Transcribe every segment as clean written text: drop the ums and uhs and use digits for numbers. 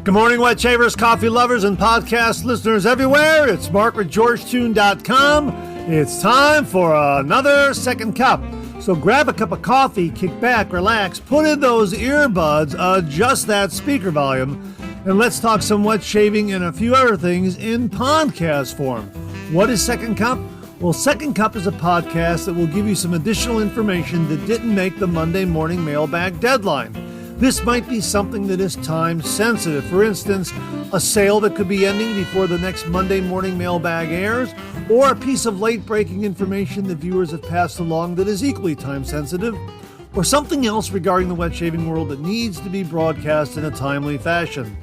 Good morning, wet shavers, coffee lovers, and podcast listeners everywhere. It's Mark with GeorgeTune.com. It's time for another second cup. So grab a cup of coffee, kick back, relax, put in those earbuds, adjust that speaker volume, and let's talk some wet shaving and a few other things in podcast form. What is Second Cup? Well, Second Cup is a podcast that will give you some additional information that didn't make the Monday morning mailbag deadline. This might be something that is time sensitive. For instance, a sale that could be ending before the next Monday morning mailbag airs, or a piece of late breaking information that viewers have passed along that is equally time sensitive, or something else regarding the wet shaving world that needs to be broadcast in a timely fashion.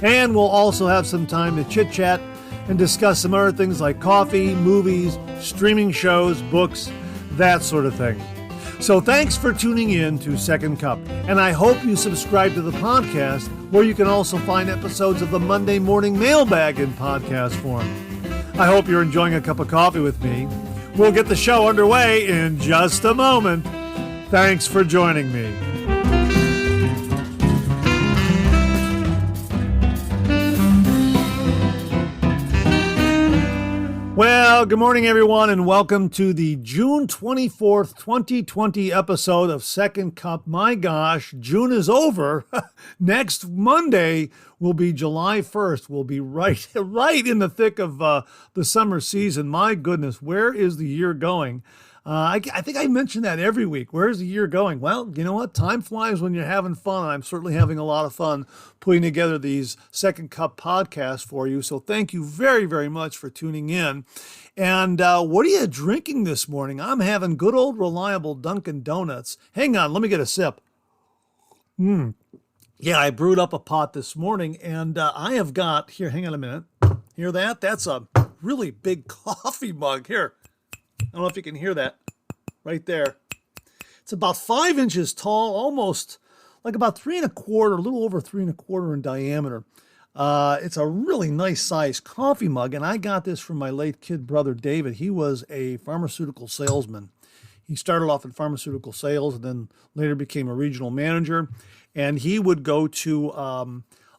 And we'll also have some time to chit chat and discuss some other things like coffee, movies, streaming shows, books, that sort of thing. So thanks for tuning in to Second Cup, and I hope you subscribe to the podcast, where you can also find episodes of the Monday morning mailbag in podcast form. I hope you're enjoying a cup of coffee with me. We'll get the show underway in just a moment. Thanks for joining me. Well, good morning, everyone, and welcome to the June 24th, 2020 episode of Second Cup. My gosh, June is over. Next Monday will be July 1st. We'll be right in the thick of the summer season. My goodness, where is the year going? I think I mention that every week. Where's the year going? Well, you know what? Time flies when you're having fun. I'm certainly having a lot of fun putting together these Second Cup podcasts for you. So thank you very, very much for tuning in. And what are you drinking this morning? I'm having good old reliable Dunkin' Donuts. Hang on, let me get a sip. Yeah, I brewed up a pot this morning, and I have got, here, hang on a minute. Hear that? That's a really big coffee mug. Here. I don't know if you can hear that right there. It's about 5 inches tall, almost like about 3 1/4, a little over 3 1/4 in diameter. It's a really nice sized coffee mug, and I got this from my late kid brother, David. He was a pharmaceutical salesman. He started off in pharmaceutical sales and then later became a regional manager. And he would go to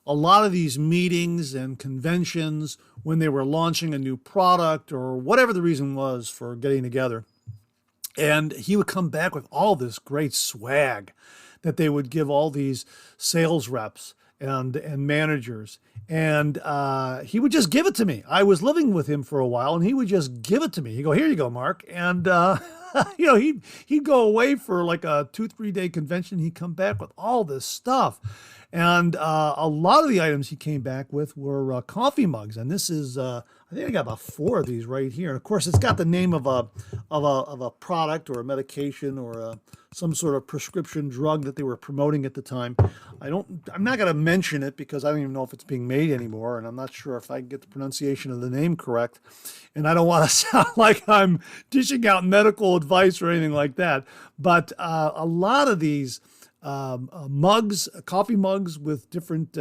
a lot of these meetings and conventions when they were launching a new product or whatever the reason was for getting together. And he would come back with all this great swag that they would give all these sales reps and managers. And he would just give it to me. I was living with him for a while, and he would just give it to me. He'd go, here you go, Mark. And, he'd go away for like a 2-3 day convention. He'd come back with all this stuff. And a lot of the items he came back with were coffee mugs. And this is, I think I got about 4 of these right here. And of course, it's got the name of a product or a medication or some sort of prescription drug that they were promoting at the time. I'm not going to mention it because I don't even know if it's being made anymore. And I'm not sure if I can get the pronunciation of the name correct. And I don't want to sound like I'm dishing out medical advice or anything like that. But a lot of these mugs, coffee mugs with different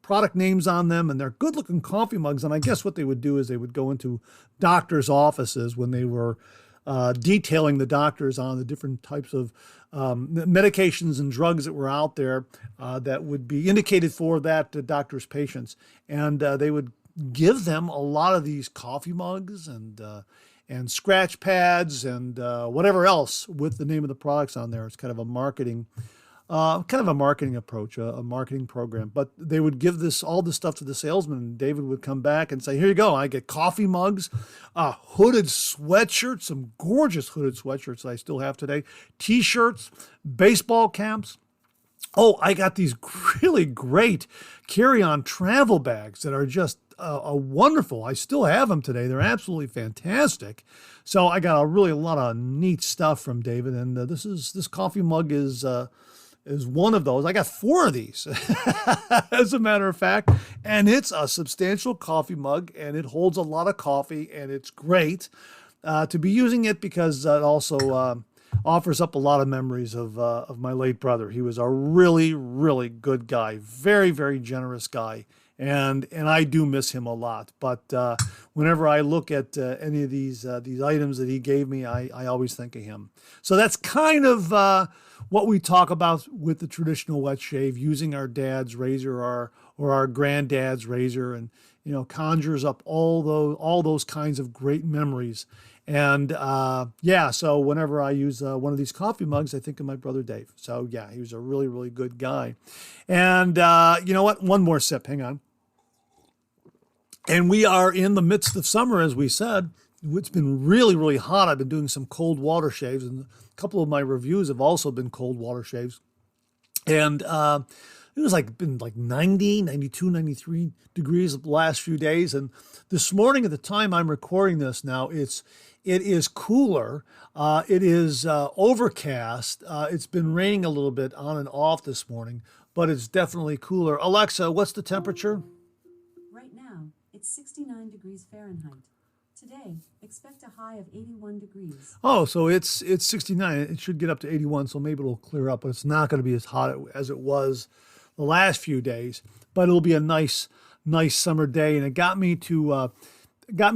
product names on them, and they're good looking coffee mugs. And I guess what they would do is they would go into doctors' offices when they were detailing the doctors on the different types of medications and drugs that were out there that would be indicated for that doctor's patients. And they would give them a lot of these coffee mugs and scratch pads and whatever else with the name of the products on there. It's kind of a marketing approach, a marketing program. But they would give all this stuff to the salesman, and David would come back and say, here you go. I get coffee mugs, hooded sweatshirts, some gorgeous hooded sweatshirts that I still have today, T-shirts, baseball caps. Oh, I got these really great carry-on travel bags that are just wonderful. I still have them today. They're absolutely fantastic. So I got a lot of neat stuff from David, and this coffee mug is one of those. I got 4 of these, as a matter of fact, and it's a substantial coffee mug, and it holds a lot of coffee, and it's great to be using it because it also offers up a lot of memories of my late brother. He was a really, really good guy, very, very generous guy. And I do miss him a lot. But whenever I look at any of these items that he gave me, I always think of him. So that's kind of what we talk about with the traditional wet shave, using our dad's razor or or our granddad's razor, and conjures up all those kinds of great memories. And yeah, so whenever I use one of these coffee mugs, I think of my brother Dave. So yeah, he was a really, really good guy. And you know what? One more sip. Hang on. And we are in the midst of summer, as we said. It's been really, really hot. I've been doing some cold water shaves, and a couple of my reviews have also been cold water shaves. And it was been 90, 92, 93 degrees the last few days. And this morning, at the time I'm recording this now, it is cooler. It is overcast. It's been raining a little bit on and off this morning, but it's definitely cooler. Alexa, what's the temperature? Right now, it's 69 degrees Fahrenheit. Today, expect a high of 81 degrees. Oh, so it's 69. It should get up to 81, so maybe it'll clear up, but it's not going to be as hot as it was the last few days. But it'll be a nice summer day, and it got me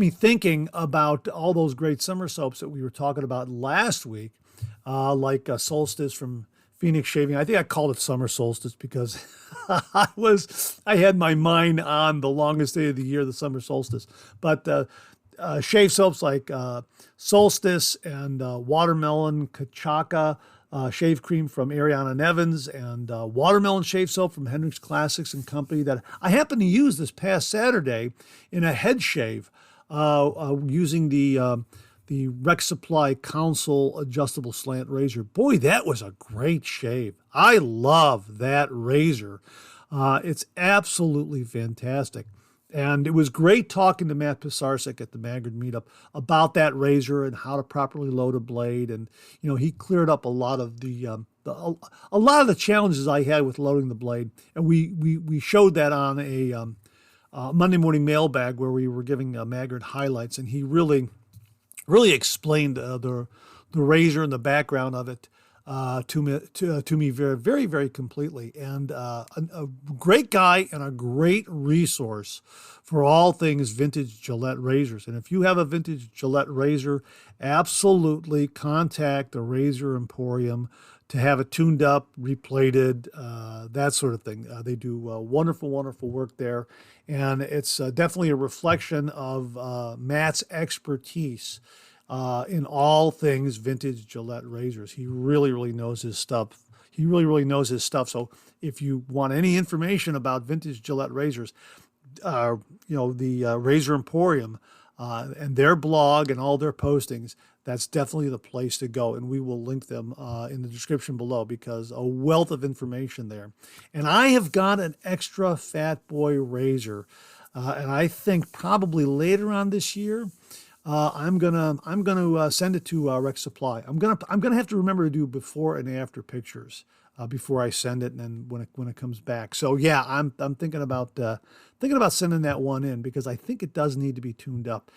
thinking about all those great summer soaps that we were talking about last week, like Solstice from Phoenix Shaving. I think I called it Summer Solstice because I had my mind on the longest day of the year, the summer solstice. But shave soaps like Solstice and Watermelon Kachaka shave cream from Ariana Nevins, and watermelon shave soap from Hendrix Classics and Company that I happened to use this past Saturday in a head shave using the Rex Supply Council adjustable slant razor. Boy, that was a great shave. I love that razor. It's absolutely fantastic. And it was great talking to Matt Pisarsek at the Maggard meetup about that razor and how to properly load a blade. And he cleared up a lot of the challenges I had with loading the blade. And we showed that on a Monday morning mailbag where we were giving Maggard highlights, and he really explained the razor and the background of it to me very, very, very completely. And a great guy and a great resource for all things vintage Gillette razors. And if you have a vintage Gillette razor, absolutely contact the Razor Emporium to have it tuned up, replated, that sort of thing. They do wonderful, wonderful work there. And it's definitely a reflection of Matt's expertise in all things vintage Gillette razors. He really, really knows his stuff. He really, really knows his stuff. So if you want any information about vintage Gillette razors, the Razor Emporium and their blog and all their postings, that's definitely the place to go. And we will link them in the description below because a wealth of information there. And I have got an extra Fat Boy razor, and I think probably later on this year, I'm gonna send it to Rex Supply. I'm gonna have to remember to do before and after pictures before I send it, and then when it comes back. So yeah, I'm thinking about sending that one in because I think it does need to be tuned up.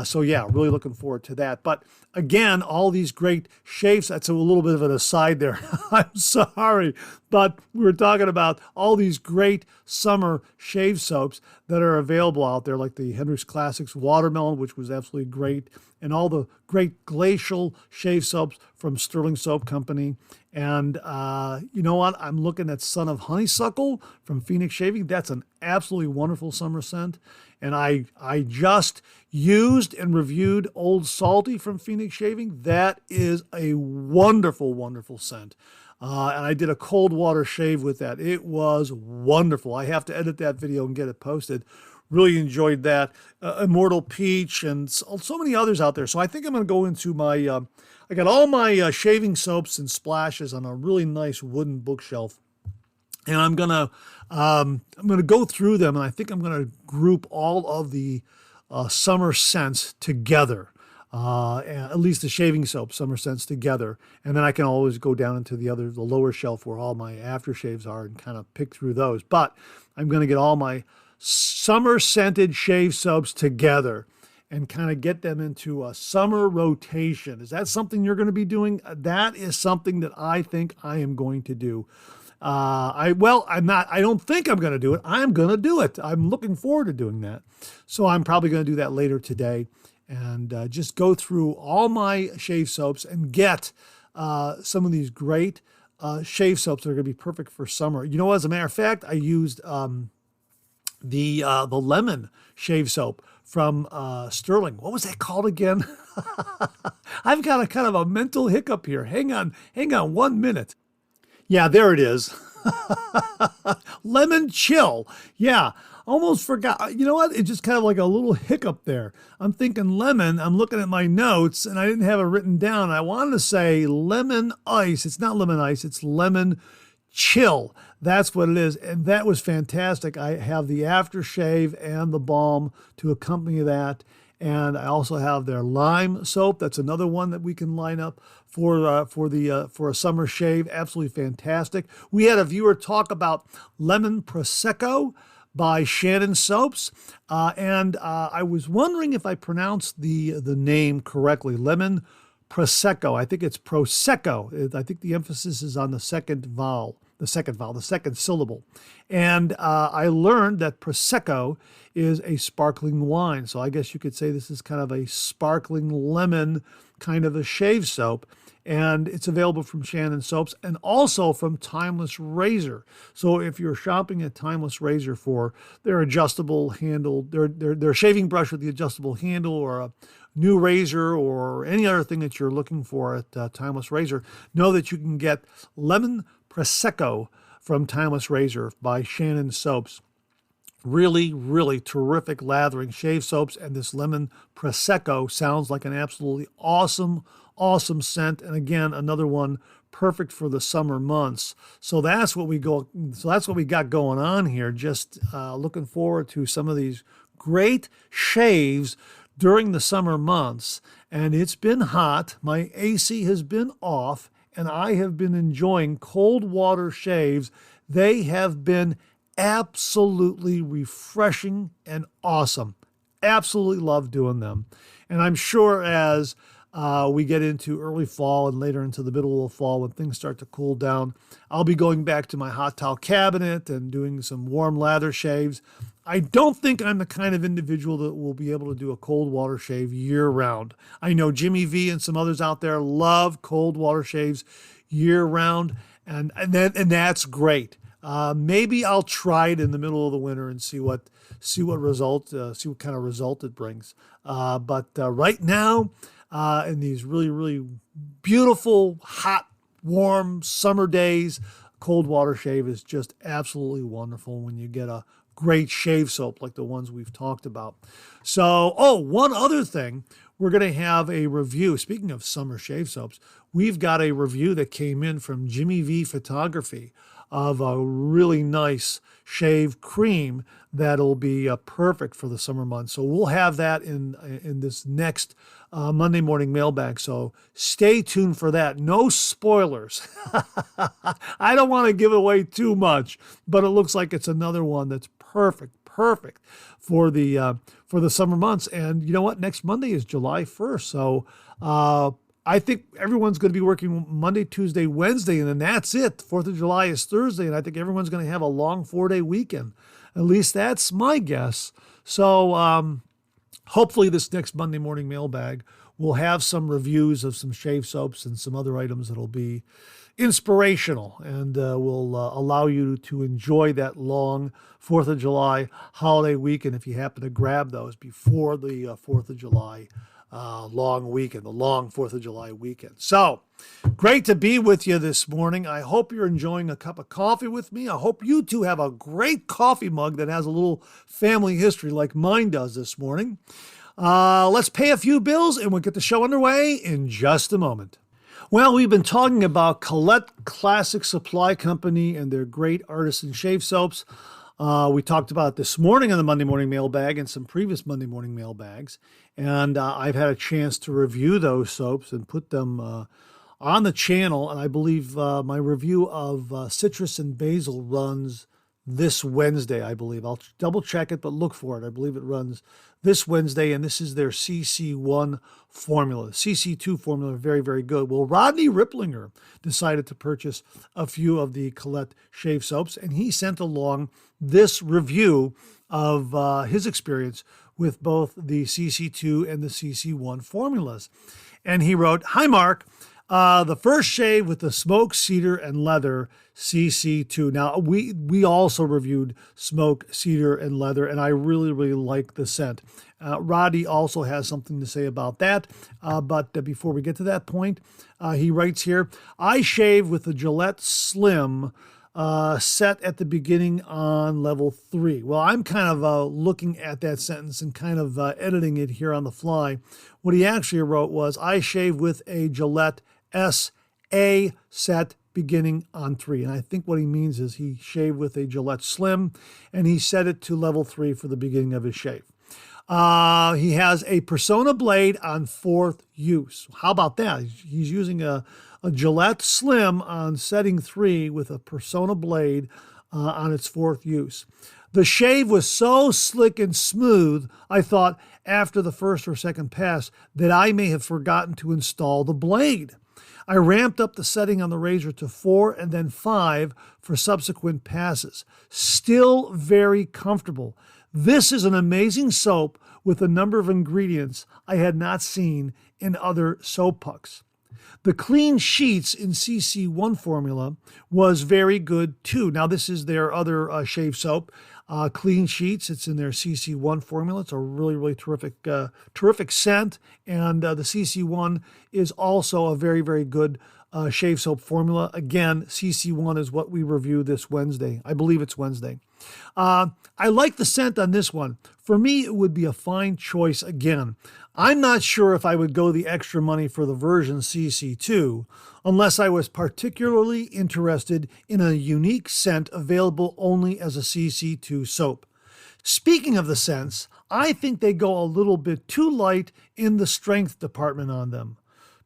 So yeah, really looking forward to that. But again, all these great shaves, that's a little bit of an aside there. I'm sorry, but we were talking about all these great summer shave soaps that are available out there, like the Hendrix Classics Watermelon, which was absolutely great, and all the great glacial shave soaps from Sterling Soap Company. And you know what? I'm looking at Son of Honeysuckle from Phoenix Shaving. That's an absolutely wonderful summer scent. And I just used and reviewed Old Salty from Phoenix Shaving. That is a wonderful, wonderful scent. And I did a cold water shave with that. It was wonderful. I have to edit that video and get it posted. Really enjoyed that. Immortal Peach and so many others out there. So I think I'm going to go into my, I got all my shaving soaps and splashes on a really nice wooden bookshelf. And I'm gonna go through them, and I think I'm gonna group all of the summer scents together, at least the shaving soap summer scents together, and then I can always go down into the lower shelf where all my aftershaves are and kind of pick through those. But I'm gonna get all my summer scented shave soaps together and kind of get them into a summer rotation. Is that something you're going to be doing? That is something that I think I am going to do. I don't think I'm going to do it. I'm going to do it. I'm looking forward to doing that. So I'm probably going to do that later today and just go through all my shave soaps and get some of these great shave soaps that are going to be perfect for summer. You know, as a matter of fact, I used the lemon shave soap from Sterling. What was that called again? I've got a kind of a mental hiccup here. Hang on 1 minute. Yeah, there it is. Lemon chill. Yeah, almost forgot. You know what? It's just kind of like a little hiccup there. I'm thinking lemon. I'm looking at my notes and I didn't have it written down. I wanted to say lemon ice. It's not lemon ice. It's lemon chill. That's what it is. And that was fantastic. I have the aftershave and the balm to accompany that. And I also have their lime soap. That's another one that we can line up for a summer shave. Absolutely fantastic. We had a viewer talk about lemon prosecco by Shannon Soaps, and I was wondering if I pronounced the name correctly. Lemon prosecco. I think it's prosecco. I think the emphasis is on the second syllable. And I learned that prosecco is a sparkling wine. So I guess you could say this is kind of a sparkling lemon kind of a shave soap. And it's available from Shannon Soaps and also from Timeless Razor. So if you're shopping at Timeless Razor for their adjustable handle, their shaving brush with the adjustable handle, or a new razor, or any other thing that you're looking for at Timeless Razor, know that you can get Lemon Prosecco from Timeless Razor by Shannon Soaps. Really, really terrific lathering shave soaps, and this Lemon Prosecco sounds like an absolutely awesome scent. And again, another one perfect for the summer months. So that's what we got going on here. Just looking forward to some of these great shaves during the summer months. And it's been hot. My AC has been off, and I have been enjoying cold water shaves. They have been absolutely refreshing and awesome. Absolutely love doing them. And I'm sure as we get into early fall and later into the middle of fall, when things start to cool down, I'll be going back to my hot towel cabinet and doing some warm lather shaves. I don't think I'm the kind of individual that will be able to do a cold water shave year round. I know Jimmy V and some others out there love cold water shaves year round, and that's great. Maybe I'll try it in the middle of the winter and see what kind of result it brings. But right now, in these really, really beautiful, hot, warm summer days, cold water shave is just absolutely wonderful when you get a great shave soap like the ones we've talked about. So, one other thing, we're going to have a review. Speaking of summer shave soaps, we've got a review that came in from Jimmy V Photography of a really nice shave cream that'll be perfect for the summer months. So we'll have that in this next Monday morning mailbag. So stay tuned for that. No spoilers. I don't want to give away too much, but it looks like it's another one that's perfect for the summer months. And you know what? Next Monday is July 1st. So I think everyone's going to be working Monday, Tuesday, Wednesday, and then that's it. 4th of July is Thursday, and I think everyone's going to have a long 4-day weekend. At least that's my guess. So hopefully this next Monday morning mailbag will have some reviews of some shave soaps and some other items that'll be inspirational and will allow you to enjoy that long 4th of July holiday weekend if you happen to grab those before the 4th of July long weekend, the long 4th of July weekend. So great to be with you this morning. I hope you're enjoying a cup of coffee with me. I hope you too have a great coffee mug that has a little family history like mine does this morning. Let's pay a few bills and we'll get the show underway in just a moment. Well, we've been talking about Colette Classic Supply Company and their great artisan shave soaps. We talked about it this morning on the Monday morning mailbag and some previous Monday morning mailbags. And I've had a chance to review those soaps and put them on the channel. And I believe my review of Citrus and Basil runs this Wednesday, I believe. I'll double check it, but look for it. I believe it runs this Wednesday, and this is their CC1 formula. CC2 formula, very, very good. Well, Rodney Ripplinger decided to purchase a few of the Colette shave soaps, and he sent along this review of his experience with both the CC2 and the CC1 formulas. And he wrote, "Hi, Mark. The first shave with the smoke, cedar, and leather CC2. Now, we also reviewed smoke, cedar, and leather, and I really, really like the scent. Roddy also has something to say about that, but before we get to that point, he writes here, I shave with the Gillette Slim set at the beginning on level 3. Well, I'm kind of looking at that sentence and kind of editing it here on the fly. What he actually wrote was, I shave with a Gillette SA set beginning on 3. And I think what he means is he shaved with a Gillette Slim and he set it to level 3 for the beginning of his shave. He has a Persona blade on 4th use. How about that? He's using a Gillette Slim on setting 3 with a Persona blade on its 4th use. The shave was so slick and smooth, I thought after the first or second pass that I may have forgotten to install the blade. I ramped up the setting on the razor to 4 and then 5 for subsequent passes. Still very comfortable. This is an amazing soap with a number of ingredients I had not seen in other soap pucks. The clean sheets in CC1 formula was very good too. Now this is their other shave soap. Clean sheets, it's in their CC1 formula. It's a really, really terrific scent. And the CC1 is also a very, very good shave soap formula. Again, CC1 is what we review this Wednesday. I believe it's Wednesday. I like the scent on this one. For me, it would be a fine choice again. I'm not sure if I would go the extra money for the version CC2 unless I was particularly interested in a unique scent available only as a CC2 soap. Speaking of the scents, I think they go a little bit too light in the strength department on them,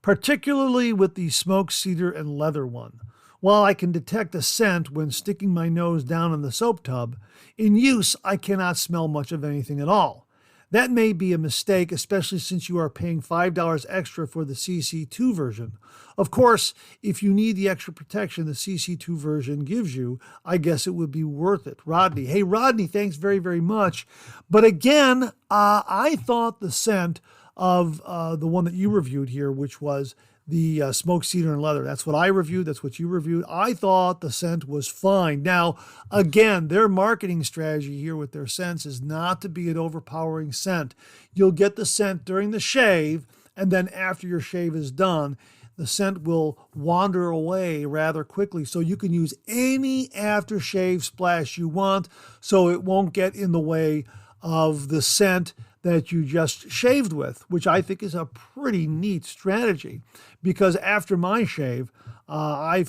particularly with the smoke, cedar, and leather one. While I can detect a scent when sticking my nose down in the soap tub, in use I cannot smell much of anything at all. That may be a mistake, especially since you are paying $5 extra for the CC2 version. Of course, if you need the extra protection the CC2 version gives you, I guess it would be worth it. Rodney. Hey, Rodney, thanks very, very much. But again, I thought the scent of the one that you reviewed here, which was the smoked cedar and leather. That's what I reviewed. That's what you reviewed. I thought the scent was fine. Now, again, their marketing strategy here with their scents is not to be an overpowering scent. You'll get the scent during the shave, and then after your shave is done, the scent will wander away rather quickly. So you can use any aftershave splash you want, so it won't get in the way of the scent that you just shaved with, which I think is a pretty neat strategy. Because after my shave, I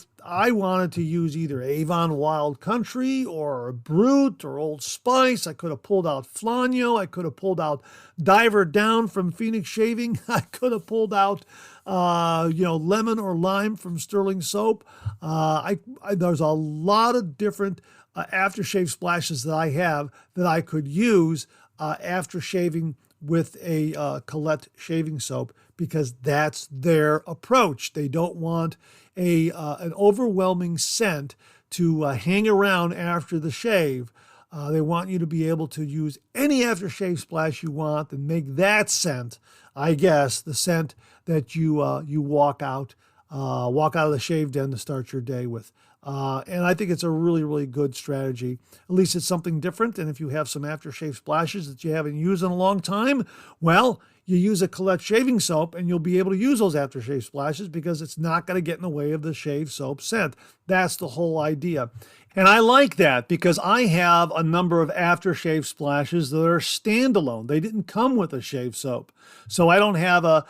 wanted to use either Avon Wild Country or Brute or Old Spice. I could have pulled out Flanio. I could have pulled out Diver Down from Phoenix Shaving. I could have pulled out, lemon or lime from Sterling Soap. There's a lot of different aftershave splashes that I have that I could use after shaving with a Colette shaving soap, because that's their approach. They don't want an overwhelming scent to hang around after the shave. They want you to be able to use any aftershave splash you want and make that scent, I guess, the scent that you walk out of the shave den to start your day with. And I think it's a really, really good strategy. At least it's something different. And if you have some aftershave splashes that you haven't used in a long time, well, you use a Colette shaving soap and you'll be able to use those aftershave splashes because it's not going to get in the way of the shave soap scent. That's the whole idea. And I like that because I have a number of aftershave splashes that are standalone. They didn't come with a shave soap. So I don't have a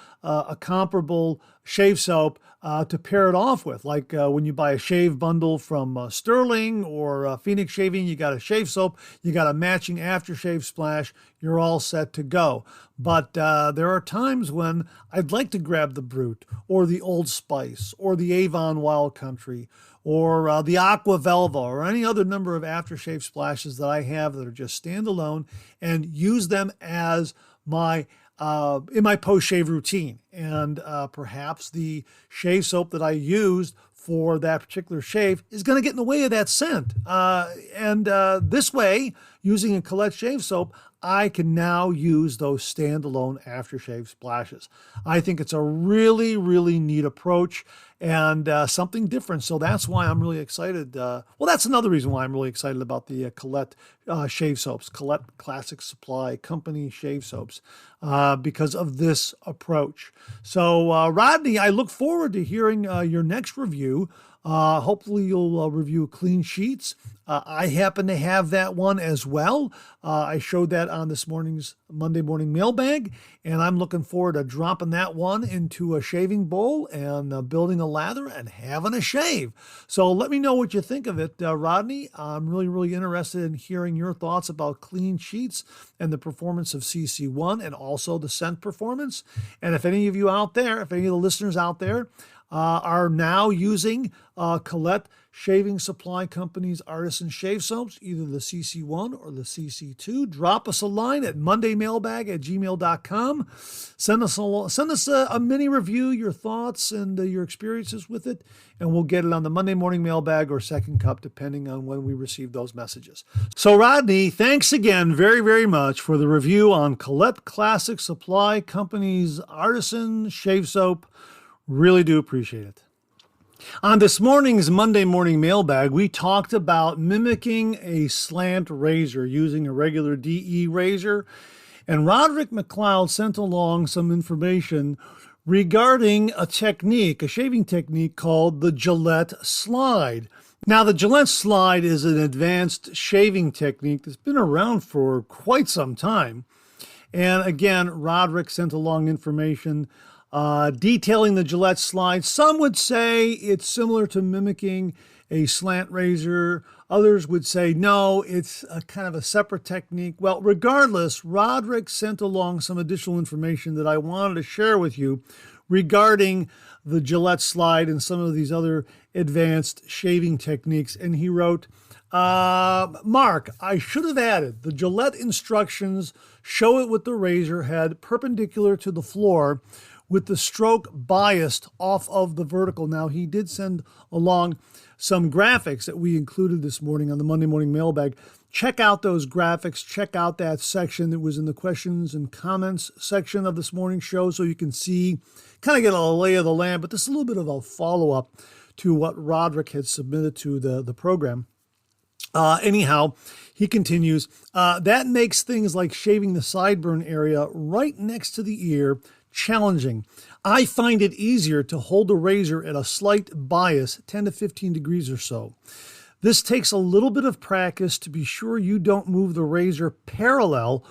comparable shave soap to pair it off with. Like when you buy a shave bundle from Sterling or Phoenix Shaving, you got a shave soap, you got a matching aftershave splash, you're all set to go. But there are times when I'd like to grab the Brute or the Old Spice or the Avon Wild Country or the Aqua Velva or any other number of aftershave splashes that I have that are just standalone and use them as my in my post-shave routine. And perhaps the shave soap that I used for that particular shave is going to get in the way of that scent. And this way, using a Colette shave soap, I can now use those standalone aftershave splashes. I think it's a really, really neat approach and something different. So that's why I'm really excited. Well, that's another reason why I'm really excited about the Colette shave soaps, Colette Classic Supply Company shave soaps, because of this approach. So, Rodney, I look forward to hearing your next review. Hopefully you'll review Clean Sheets. I happen to have that one as well. I showed that on this morning's Monday morning mailbag, and I'm looking forward to dropping that one into a shaving bowl and building a lather and having a shave. So let me know what you think of it, Rodney. I'm really, really interested in hearing your thoughts about Clean Sheets and the performance of CC1 and also the scent performance. And if any of you out there, if any of the listeners out there, are now using Colette Shaving Supply Company's Artisan Shave Soaps, either the CC1 or the CC2. Drop us a line at mondaymailbag@gmail.com. Send us a mini review, your thoughts and your experiences with it, and we'll get it on the Monday morning mailbag or second cup, depending on when we receive those messages. So, Rodney, thanks again very, very much for the review on Colette Classic Supply Company's Artisan Shave Soap. Really do appreciate it. On this morning's Monday morning mailbag, we talked about mimicking a slant razor using a regular DE razor, and Roderick McLeod sent along some information regarding a technique, a shaving technique called the Gillette Slide. Now, the Gillette Slide is an advanced shaving technique that's been around for quite some time. And again, Roderick sent along information detailing the Gillette Slide. Some would say it's similar to mimicking a slant razor. Others would say, no, it's a kind of a separate technique. Well, regardless, Roderick sent along some additional information that I wanted to share with you regarding the Gillette Slide and some of these other advanced shaving techniques. And he wrote, Mark, I should have added the Gillette instructions show it with the razor head perpendicular to the floor with the stroke biased off of the vertical. Now, he did send along some graphics that we included this morning on the Monday morning mailbag. Check out those graphics. Check out that section that was in the questions and comments section of this morning's show so you can see, kind of get a lay of the land, but this is a little bit of a follow-up to what Roderick had submitted to the program. Anyhow, he continues, that makes things like shaving the sideburn area right next to the ear challenging. I find it easier to hold the razor at a slight bias, 10 to 15 degrees or so. This takes a little bit of practice to be sure you don't move the razor parallel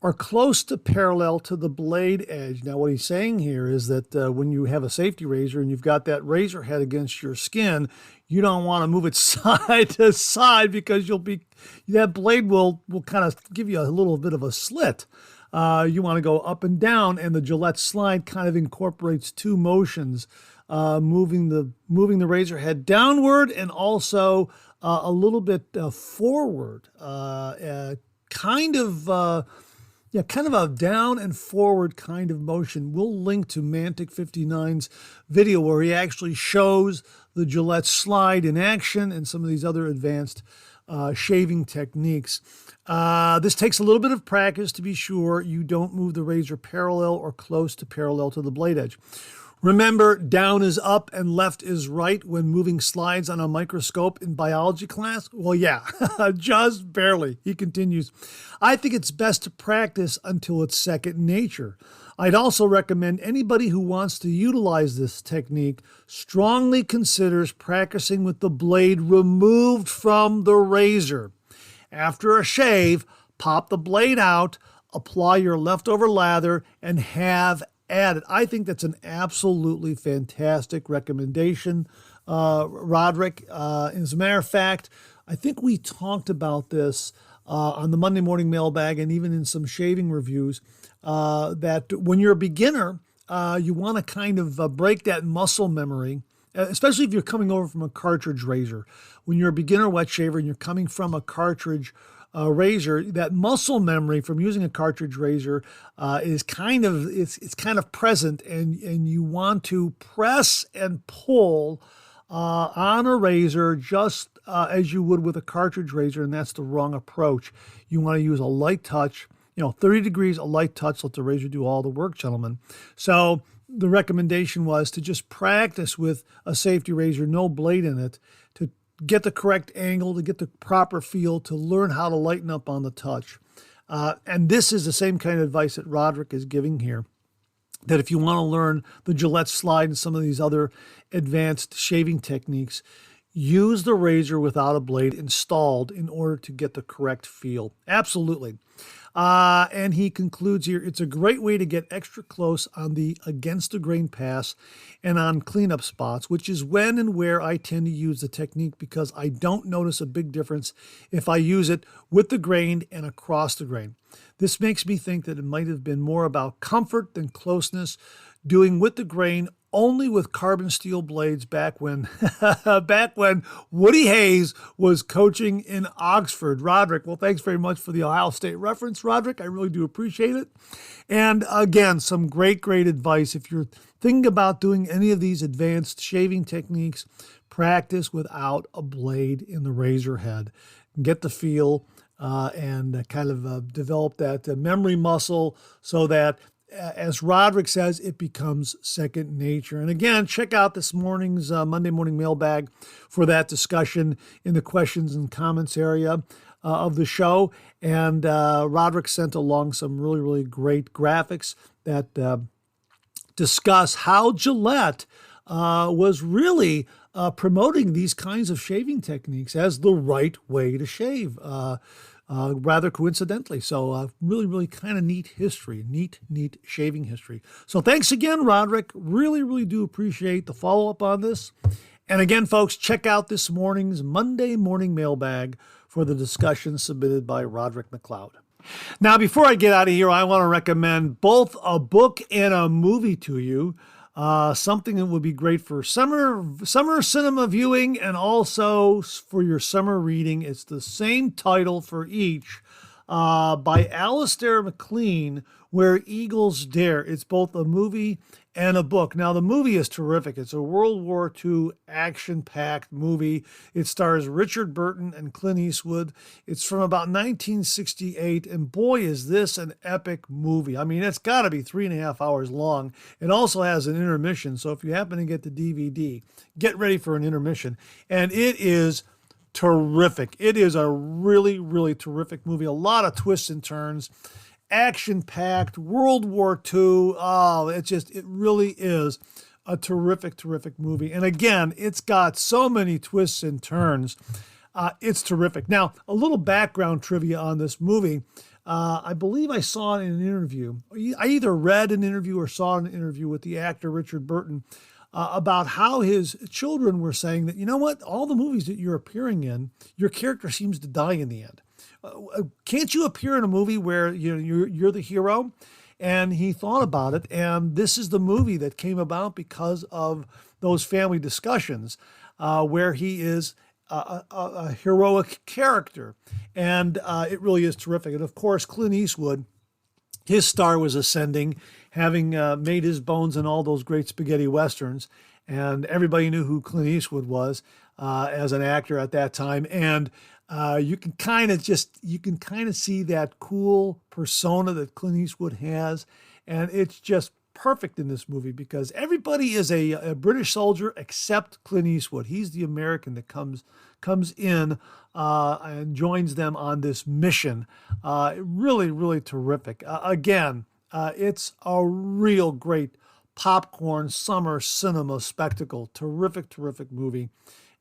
or close to parallel to the blade edge. Now, what he's saying here is that when you have a safety razor and you've got that razor head against your skin, you don't want to move it side to side because that blade will kind of give you a little bit of a slit. You want to go up and down, and the Gillette Slide kind of incorporates two motions, moving the razor head downward and also a little bit forward, kind of a down and forward kind of motion. We'll link to Mantic 59's video where he actually shows the Gillette Slide in action and some of these other advanced shaving techniques. This takes a little bit of practice to be sure you don't move the razor parallel or close to parallel to the blade edge. Remember, down is up and left is right when moving slides on a microscope in biology class? Well, yeah, just barely. He continues, I think it's best to practice until it's second nature. I'd also recommend anybody who wants to utilize this technique strongly considers practicing with the blade removed from the razor. After a shave, pop the blade out, apply your leftover lather, and have at it. I think that's an absolutely fantastic recommendation, Roderick. As a matter of fact, I think we talked about this on the Monday morning mailbag and even in some shaving reviews, that when you're a beginner, you want to kind of break that muscle memory, especially if you're coming over from a cartridge razor. When you're a beginner wet shaver and you're coming from a cartridge razor, that muscle memory from using a cartridge razor is kind of present, and you want to press and pull on a razor just as you would with a cartridge razor, and that's the wrong approach. You want to use a light touch. 30 degrees, a light touch, let the razor do all the work, gentlemen. So the recommendation was to just practice with a safety razor, no blade in it, to get the correct angle, to get the proper feel, to learn how to lighten up on the touch. And this is the same kind of advice that Roderick is giving here, that if you want to learn the Gillette slide and some of these other advanced shaving techniques, use the razor without a blade installed in order to get the correct feel. Absolutely. And he concludes here, it's a great way to get extra close on the against the grain pass and on cleanup spots, which is when and where I tend to use the technique, because I don't notice a big difference if I use it with the grain and across the grain. This makes me think that it might have been more about comfort than closeness, doing with the grain only with carbon steel blades back when Woody Hayes was coaching in Oxford. Roderick, well, thanks very much for the Ohio State reference, Roderick. I really do appreciate it. And again, some great advice. If you're thinking about doing any of these advanced shaving techniques, practice without a blade in the razor head. Get the feel and kind of develop that memory muscle so that, as Roderick says, it becomes second nature. And again, check out this morning's Monday morning mailbag for that discussion in the questions and comments area of the show. And Roderick sent along some really great graphics that discuss how Gillette was really promoting these kinds of shaving techniques as the right way to shave. Rather coincidentally. So really kind of neat history, neat shaving history. So thanks again, Roderick. Really do appreciate the follow-up on this. And again, folks, check out this morning's Monday morning mailbag for the discussion submitted by Roderick McLeod. Now, before I get out of here, I want to recommend both a book and a movie to you. Something that would be great for summer cinema viewing and also for your summer reading. It's the same title for each, by Alistair MacLean, Where Eagles Dare. It's both a movie and a book. Now, the movie is terrific. It's a World War II action-packed movie. It stars Richard Burton and Clint Eastwood. It's from about 1968, and boy, is this an epic movie. I mean, it's got to be 3.5 hours long. It also has an intermission, so if you happen to get the DVD, get ready for an intermission. And it is terrific. It is a really terrific movie. A lot of twists and turns. Action-packed, World War II. Oh, it really is a terrific movie. And again, it's got so many twists and turns. It's terrific. Now, a little background trivia on this movie. I believe I saw it in an interview. I either read an interview or saw an interview with the actor Richard Burton about how his children were saying that, you know what, all the movies that you're appearing in, your character seems to die in the end. Can't you appear in a movie where you're the hero? And he thought about it, and this is the movie that came about because of those family discussions where he is a heroic character, and it really is terrific. And of course, Clint Eastwood, his star was ascending, having made his bones in all those great spaghetti westerns, and everybody knew who Clint Eastwood was as an actor at that time. And you can kind of see that cool persona that Clint Eastwood has, and it's just perfect in this movie because everybody is a British soldier except Clint Eastwood. He's the American that comes in and joins them on this mission. Really terrific. Again, it's a real great popcorn summer cinema spectacle. Terrific movie.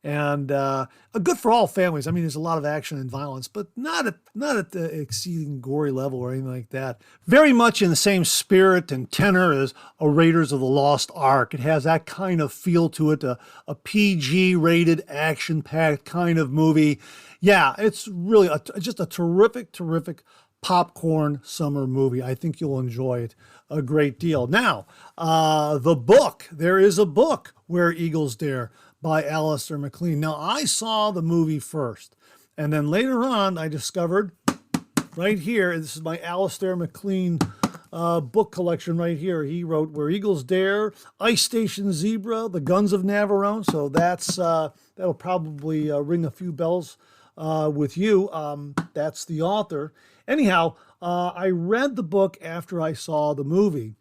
And good for all families. I mean, there's a lot of action and violence, but not at the exceeding gory level or anything like that. Very much in the same spirit and tenor as a Raiders of the Lost Ark. It has that kind of feel to it, a PG-rated, action-packed kind of movie. Yeah, it's really just a terrific popcorn summer movie. I think you'll enjoy it a great deal. Now, the book. There is a book, Where Eagles Dare, by Alistair MacLean. Now, I saw the movie first, and then later on, I discovered right here, this is my Alistair MacLean book collection right here. He wrote Where Eagles Dare, Ice Station Zebra, The Guns of Navarone. So that'll probably ring a few bells with you. That's the author. Anyhow, I read the book after I saw the movie,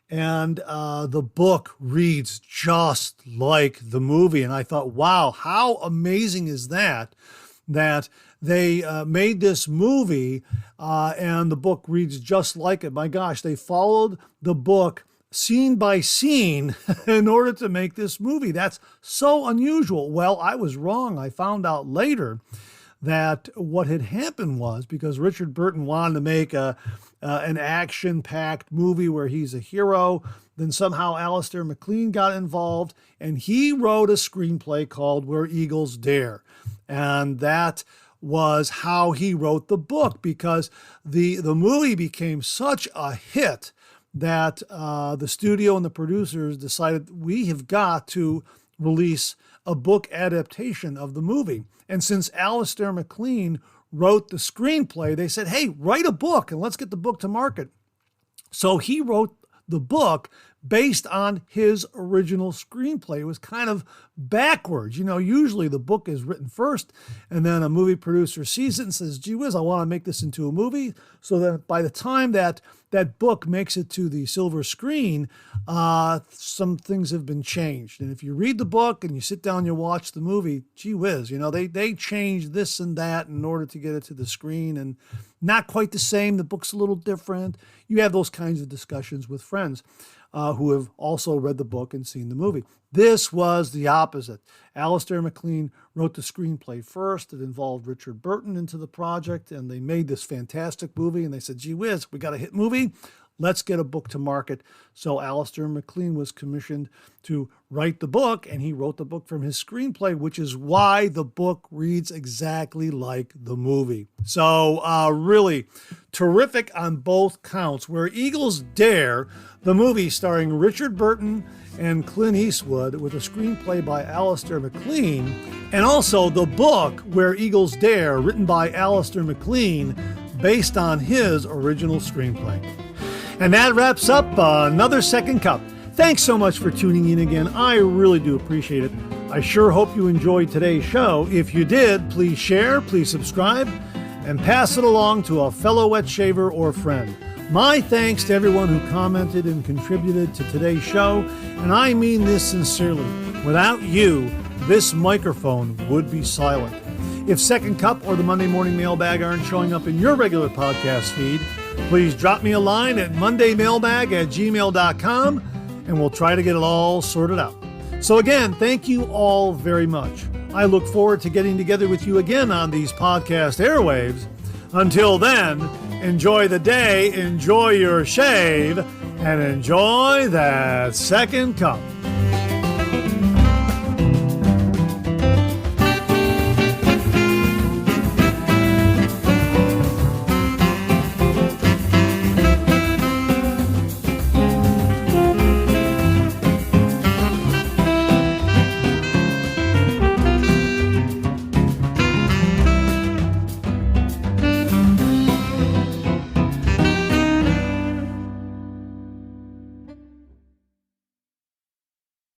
and the book reads just like the movie. And I thought, wow, how amazing is that? That they made this movie and the book reads just like it. My gosh, they followed the book scene by scene in order to make this movie. That's so unusual. Well, I was wrong. I found out later that what had happened was because Richard Burton wanted to make an action-packed movie where he's a hero, then somehow Alistair MacLean got involved, and he wrote a screenplay called Where Eagles Dare. And that was how he wrote the book, because the movie became such a hit that the studio and the producers decided we have got to release a book adaptation of the movie. And since Alistair MacLean wrote the screenplay, they said, hey, write a book and let's get the book to market. So he wrote the book based on his original screenplay. It was kind of backwards. You know, usually the book is written first and then a movie producer sees it and says, gee whiz, I want to make this into a movie. So that by the time that book makes it to the silver screen, some things have been changed. And if you read the book and you sit down and you watch the movie, gee whiz, you know, they changed this and that in order to get it to the screen, and not quite the same. The book's a little different. You have those kinds of discussions with friends who have also read the book and seen the movie. This was the opposite. Alistair MacLean wrote the screenplay first. It involved Richard Burton into the project, and they made this fantastic movie, and they said, gee whiz, we got a hit movie. Let's get a book to market. So Alistair MacLean was commissioned to write the book, and he wrote the book from his screenplay, which is why the book reads exactly like the movie. So really terrific on both counts. Where Eagles Dare, the movie starring Richard Burton and Clint Eastwood with a screenplay by Alistair MacLean, and also the book Where Eagles Dare, written by Alistair MacLean, based on his original screenplay. And that wraps up another Second Cup. Thanks so much for tuning in again. I really do appreciate it. I sure hope you enjoyed today's show. If you did, please share, please subscribe, and pass it along to a fellow wet shaver or friend. My thanks to everyone who commented and contributed to today's show, and I mean this sincerely. Without you, this microphone would be silent. If Second Cup or the Monday Morning Mailbag aren't showing up in your regular podcast feed, please drop me a line at mondaymailbag@gmail.com, and we'll try to get it all sorted out. So again, thank you all very much. I look forward to getting together with you again on these podcast airwaves. Until then, enjoy the day, enjoy your shave, and enjoy that Second Cup.